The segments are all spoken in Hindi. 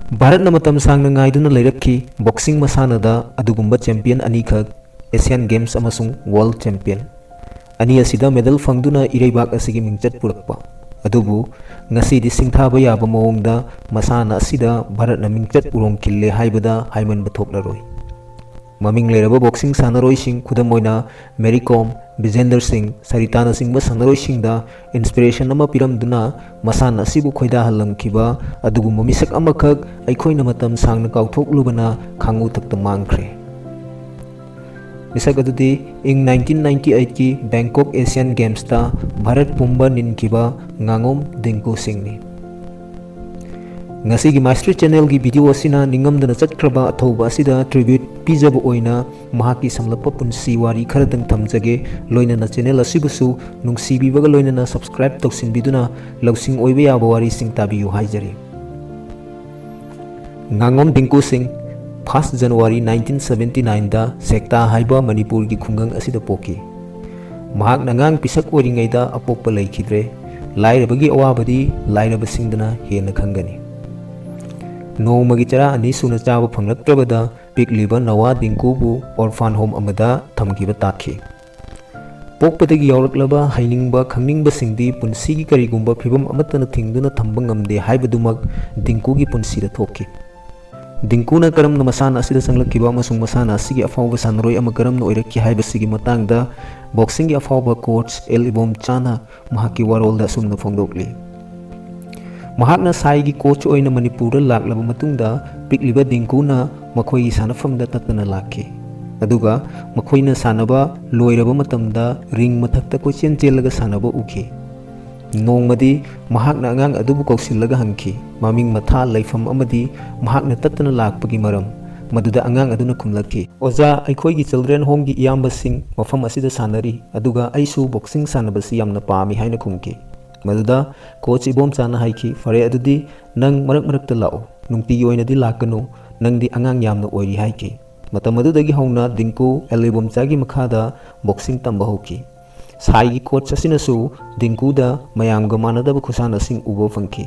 भारत मतम सांगना ngaiduna leiraki boxing masanada adugumba champion anikak Asian Games amasung World Champion ani asida medal fangduna ireibak asigi mingchat purakpa adubu ngasi di singthaba yaba mawongda masana asida Bharat na mingchat urong kille haibada haiman bathoklaroi maming leiraba boxing sanaroi sing khudam oina Mary Kom Vijender Singh Saritana Singh ba sanaroi sing da inspiration ama piramduna masana asibu khoida halamkiba adugu mamisak amakak aikhoina matam sangna kauthokluबना khangu takta mangkhre misak adudi ing 1998 ki Bangkok Asian Games ta Bharat pumba ninkiba ngangom Dinku Singh ni ngasi gi master channel gi video asina ningamdana chatkraba athoba asida tribute pijaba oina mahaki samlapa punsi wari kharadang thamjage loinana channel asibusu nungsibibaga loinana subscribe tawsinbiduna lawsing oiba yaba wari sing tabiyu haijari ngangom Dinku Singh 1 January 1979 da Sekta haiba Manipur gi khungang asida poki mahak nangang pisak oringaida apoppa laikhidre lairabagi awabadi lairabasingdana hena khangani नोमगी चरा अनि सुना चाब फंगलत्रबदा पिकलिबा नवा दिंकुबु ऑर्फन होम अमदा थमकिबा ताखि पोकपदगी यौरकलबा हाइनिंगबा खंगनिंगबा सिंगदि पुनसिगी करिगुंबा फिबम अमतन थिंगदुना थंबा ngamde हाइबदुमक दिंकुगी पुनसिदा थोकि दिंकुना करमना मसाना असिदा संगलकिबा अमसुंग मसाना असिगी अफावबा सानरोय अमा करमना ओइरक्कि हाइबसिगी मतंगदा बॉक्सिंग अफावबा कोच एल इबोम चाना महाकी वारोलदा सुमना फोंदोकली महाकना साइगी कोच ओइना मणिपुर लाक्लबा मतुंगदा पिकलिबा दिंकुना मखोई सानफमदा ततना लाखे अदुगा मखोइना सानबा लोइरबा मतमदा रिंग मथक्ता कोचेन चेलगा सानबा उखे नोंगमदी महाकना अंगांग अदुबु कौसिलगा हंखि ममिंग मथा लैफम अमदी महाकना ततना लाकपगी मरम मदुदा अंगांग अदुना खुमलखि ओजा अखोइगी चिल्ड्रन होम गी इयामबसिंग मफम असिदा सानरी अदुगा आइसु बॉक्सिंग सानबसि यामना पामी हाइना खुमखि मदुदा कोच इबोम चाना हाइखि फरे अदुदी नंग मरक मरकता लाओ नुंगतिगी ओइनादि लाकनु नंगदि अंगांग यामना ओइरि हाइखि मतम अदुदगी हौना दिंकु एलिबोम चागी मखादा बॉक्सिंग तंबा होखि साइगी कोच असिनसु दिंकुदा मयामगा मानदबा खुसानासिंग उबो फंखि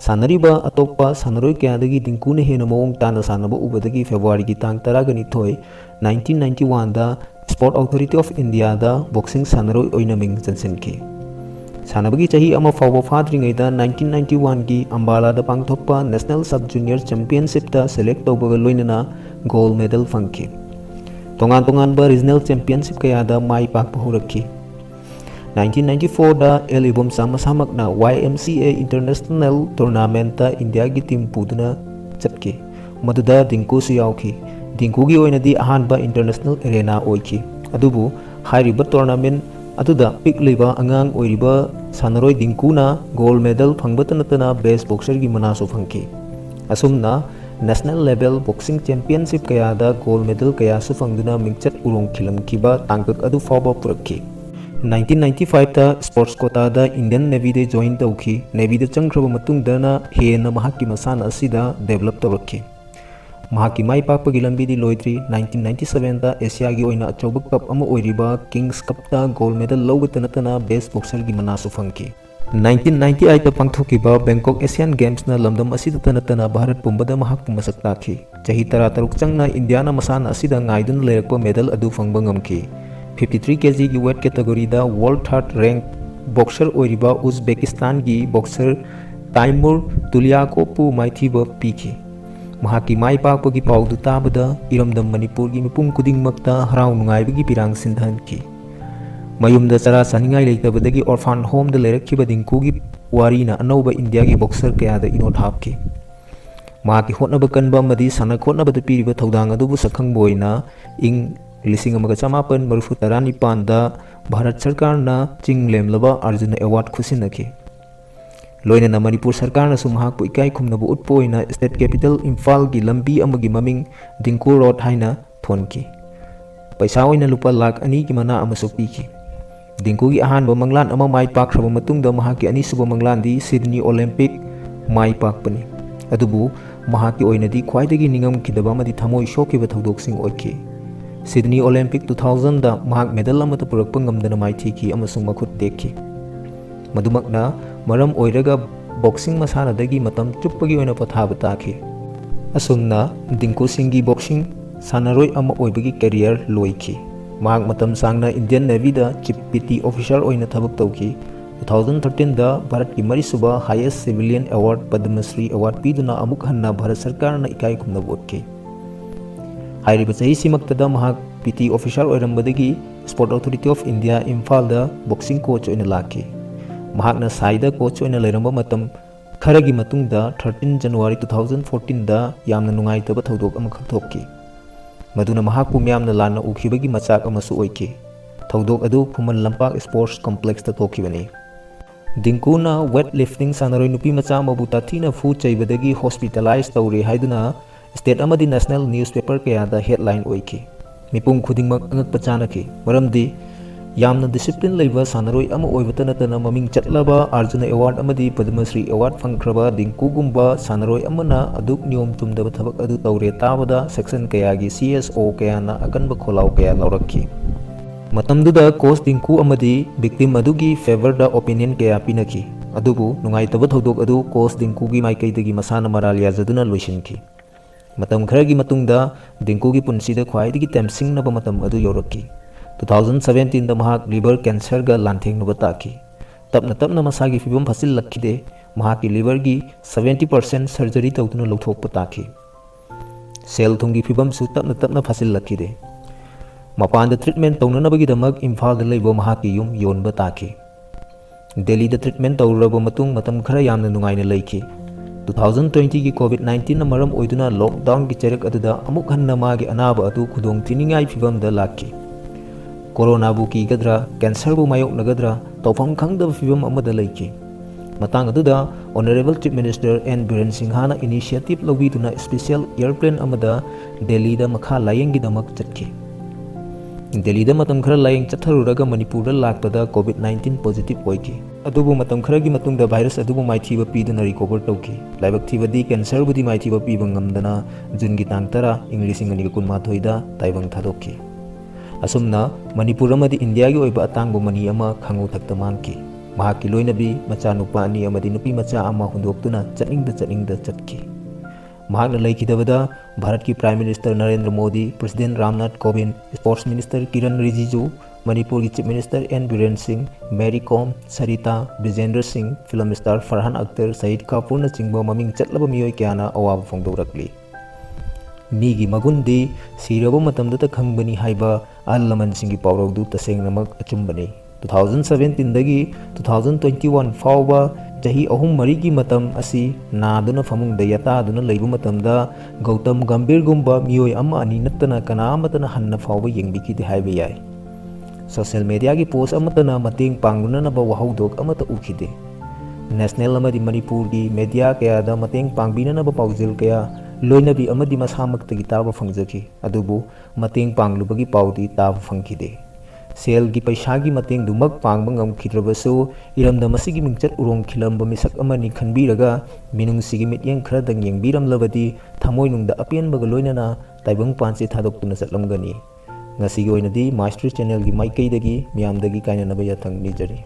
सानरिबा अतोप्पा सानरोय क्यादगी दिंकुना हेना मवोंग ताना सानबा उबदगी फेब्रुवारी की तांग 1991 दा स्पोर्ट अथॉरिटी ऑफ इंडिया दा बॉक्सिंग सानरोय ओइना मिंग चनसिनखि सानबगी चाही अमा फावबा फाद्रिङैदा 1991 की अंबाला दा पांगथोप्पा नेशनल सब जूनियर चैंपियनशिप दा सेलेक्ट तौबगा लोइनना गोल्ड मेडल फंखि तोंगान तोंगानबा रीजनल चैंपियनशिप कयादा माई पाकपा होरखि 1994 दा एल इबोम सामसामकना YMCA इंटरनेशनल टूर्नामेंट दा इंडिया की टीम पुदना चटके मदुदा दिंकु सु यावखि दिंकुगी ओइनदी अहानबा इंटरनेशनल एरेना ओइखि अदुबु हाइरिबा टूर्नामेंट अदुदा पिकलिबा अंगांग ओइरिबा सानरोय दिंकुना गोल्ड मेडल फंगबतनतना बेस्ट बॉक्सर की मनासु फंखि असुमना नेशनल लेवल बॉक्सिंग चैंपियनशिप कयादा गोल्ड मेडल कयासु फंगदुना मिंगचट उरोंग खिलमखिबा तांगक अदु फावबा पुरखि 1995 ता स्पोर्ट्स कोटा दा इंडियन नेवी दे जॉइन तौखि नेवी दे चंगख्रबा मतुंगदना हेना महाकी मसाना असिदा डेवलप तौरखि महाकी माई पाकपगी लंबीदी लोइद्री 1997 दा एशिया की ओइना अचौबा कप अमा ओइरिबा किंग्स कप ता गोल्ड मेडल लौगतनतना बेस्ट बॉक्सर की मनासु फंखि 1998 दा पांगथोकिबा बैंकॉक एशियन गेम्स ना लमदम असिदा तनतना भारत पुंबदा महाकपु मसक ताखि चाही 13 चंगना इंडियाना मसाना असिदा ngaidun लेरकपा मेडल अदु फंगबा ngamखि 53 kg की वेट कैटेगरी दा वर्ल्ड थर्ड रैंक बॉक्सर ओइरिबा उज्बेकिस्तान की बॉक्सर ताइमुर तुलियाकोपु माइथीबा पीखि महाकी माई पाकपगी पाउदु ताबदा इरमदम मणिपुर की मिपुम कुदिंगमक्ता हराव नुंगाइबगी पिरांग सिंधनखि मयुमदा चरा चानिंगाइ लेतबदगी ऑर्फन होम दा लेरखिबा दिंकुगी वारीना अनौबा इंडिया की बॉक्सर कयादा इनोट हापखि महाकी होटनबा कनबा मदि साना खोटनबदा पिरिबा थौदांग अदुबु सखंगबा ओइना इंग 1994 दा भारत सरकार ना चिंग लेमलबा अर्जुन अवार्ड खुसिनखि लोइना मणिपुर सरकार ना सुमहाकपु इकाई खुमनबु उत्पोइना स्टेट कैपिटल इम्फाल की लंबी अमगी ममिंग दिंकु रोड हाइना थोनखि पैसा ओइना लुपा लाख 2 की मना अमसु पीखि दिंकु की अहानबा मंगलान अमा माई पाखरबा मतुंगदा महाकी अनिसुबा मंगलानदी सिडनी ओलंपिक माई पाकपनि अदुबु महाकी ओइनादी ख्वाइदगी निंगमखिदबा मदि थमोइ शोकिबा थौदोकसिंग ओइखि सिडनी ओलंपिक 2000 दा महाक मेडल अमता पुरकपा ngamdana माइथीखि अमसुंग मखुत टेक्खि मदुमकना मरम ओइरगा बॉक्सिंग मसानादगी मतम चुप्पगी ओइना पथाबा ताखि असुमना दिंकू सिंह बॉक्सिंग सानरोई अमा ओइबगी कैरियर लोइखी। महाक मतम सांगना इंडियन नेवी दा चीफ पीटी ऑफिसर ओइना थबक तौखी। 2013 दा भारत की मरीसुबा highest civilian award Padma Shri award पीदुना अमुक हन्ना भारत सरकार ना इकाई खुमना बोटके। हाइरिबा चही सिमक्तदा महाक पीटी ऑफिसर ओइरंबदगी sport authority of India Imphal दा बॉक्सिंग कोच ओइना लाखी। महाकना साइदा कोच ओइना लेरंबा मतम खरगी मतुंगदा 13 जनवरी 2014 दा यामना नुंगाइतबा थौदोक अमा खथोकी। मधुना महाकु म्यामना लाना उखिबगी मचाक अमसु ओइके। थौदोक अदु फुमन लंपाक स्पोर्ट्स कॉम्प्लेक्स दा थोखिबनी। दिंकुना वेट लिफ्टिंग सानरोई नुपी मचा मबु ताथीना फू चैबदगी हॉस्पिटलाइज तौरे हाइदुना स्टेट अमदी नेशनल न्यूज़पेपर कयादा हेडलाइन ओइके। मिपुंग खुदिंगमक अनगत चानकी मरमदी यामना डिसिप्लिन लेबा सानरोई अमा ओइबता नतना ममिंग चटलाबा अर्जुन अवार्ड अमदी पद्मश्री अवार्ड फंख्रबा दिंकुगुम्बा सानरोई अमना अदुक नियम तुमदबा थबक अदु तौरे ताबदा सेक्शन कयागी CSO कयाना अकनबा खोलाव कया लौरक्की। मतमदुदा कोच दिंकू अमदी विक्टिम अदुगी फेवर दा ओपिनियन कया पिनकी। अदुबु नुंगाइतबा थौदोक अदु कोच दिंकूगी माइकैदगी मसाना मराल याजदुना लोइसिनकी। मतम खरगी मतुंगदा दिंकूगी पुंसीदा ख्वाइदगी तेमसिंगनबा मतम अदु यौरक्की। 2017 दा महाक लिवर कैंसर गा लांथेंगनुबा ताकी। तपना तपना मसागी फिबम फसिल लक्खिदे महाकी लिवर की 70% सर्जरी तौदुना लौथोकपा ताकी। सेल थुंगी फिबम सु तपना तपना फसिल लक्खिदे। मपान दा ट्रीटमेंट तौननबगीदमक इम्फाल दा लेबो महाकी युम योनबा ताकी। दिल्ली दा ट्रीटमेंट तौरबा मतुंग मतम खरा यामना नुंगाइना लैखी। 2020 की कोविड-19 ना मरम ओइदुना लॉकडाउन की चेरक अदुदा अमुक हन्ना मागी अनाबा अदु खुदोंग थिनिंगाई फिबम दा लाखी। कोरोना बु कीगद्रा कैंसर बु मायोक नगद्रा तौफम खंगदब फिबम अमदा लैखी। मतंग अदुदा honourable chief minister N Biren सिंहाना इनिशिएटिव लौबीदुना स्पेशल एयरप्लेन अमदा दिल्ली दा मखा लायंगी दमक चटकी। दिल्ली दा मतम खरा लायंग चथरुरगा मणिपुर दा लाक्पदा कोविड-19 पॉजिटिव ओइकी। अदुबु मतम खरगी मतुंगदा वायरस अदुबु माइथीबा पीदुना रिकवर तौकी। लाइबक थीबदी कैंसर बुदी माइथीबा पीबा ngamdana जुनगी तांग 10 इंग्लिश इंगनी कुनमाथोई दा ताइबंग थादोकी। असुमना मणिपुर अमदी इंडिया की ओइबा अतांगबो मनी अमा खंगु थक्ता मांगकी। महाकी लोइनबी मचा नुपा अनि अमदी नुपी मचा अमा हुंदोक्तुना चटनिंगदा चटकी। महाकना लैखिदबदा भारत की prime minister Narendra Modi, president Ramnath Kovind, sports minister Kiren Rijiju, Manipur की chief minister N Biren Singh, Mary Kom, Sarita, Vijender Singh, film star Farhan Akhtar, Saeed Kapoor न चिंबो ममिंग चटलबा मियोय क्याना अवाब फोंदोरकली। मीगी मगुंदी सिरबो मतमदता खंगबनी हाइबा अहल लमन सिंगी पावरौदु तसेंगनमक अचुंबनी। 2017 दगी 2021 फावबा चही अहुम मरी की मतम असी नादुना फमुंगदा यतादुना लैबु मतमदा गौतम गंभीर गुंबा मियोय अमा अनि नत्तना कनामतना हन्ना फावबा येंगबिकीदे हाइबा याय। सोशल मीडिया की पोस्ट अमतना मतेंग पांगुननबा वहाउदोक अमता उखिदे। नेशनल अमदी मणिपुर की मीडिया कयादा मतेंग पांगबिननबा पाउजिल कया लोइनबी अमदी मसामक्तगी ताबा फंगजकी। अदुबु मतेंग पांगलुबगी पाउदी ताबा फंगखिदे। सेल की पैसा की मतेंग दुमक पांगबा ngamखिद्रबसु इरमदा मसिगी मिंगचट उरोंग खिलंबा मिसक अमनी खनबीरगा मिनुंगसिगी मित्येंग खरदंग येंगबीरमलबदी थमोइनुंगदा अपेनबगा लोइनना ताइबंग पांचे थादोक्तुना चटलमगनी। ngasiगी ओइनदी मास्टर चैनल की माइकैदगी मियामदगी कायननबा याथंग निजरी।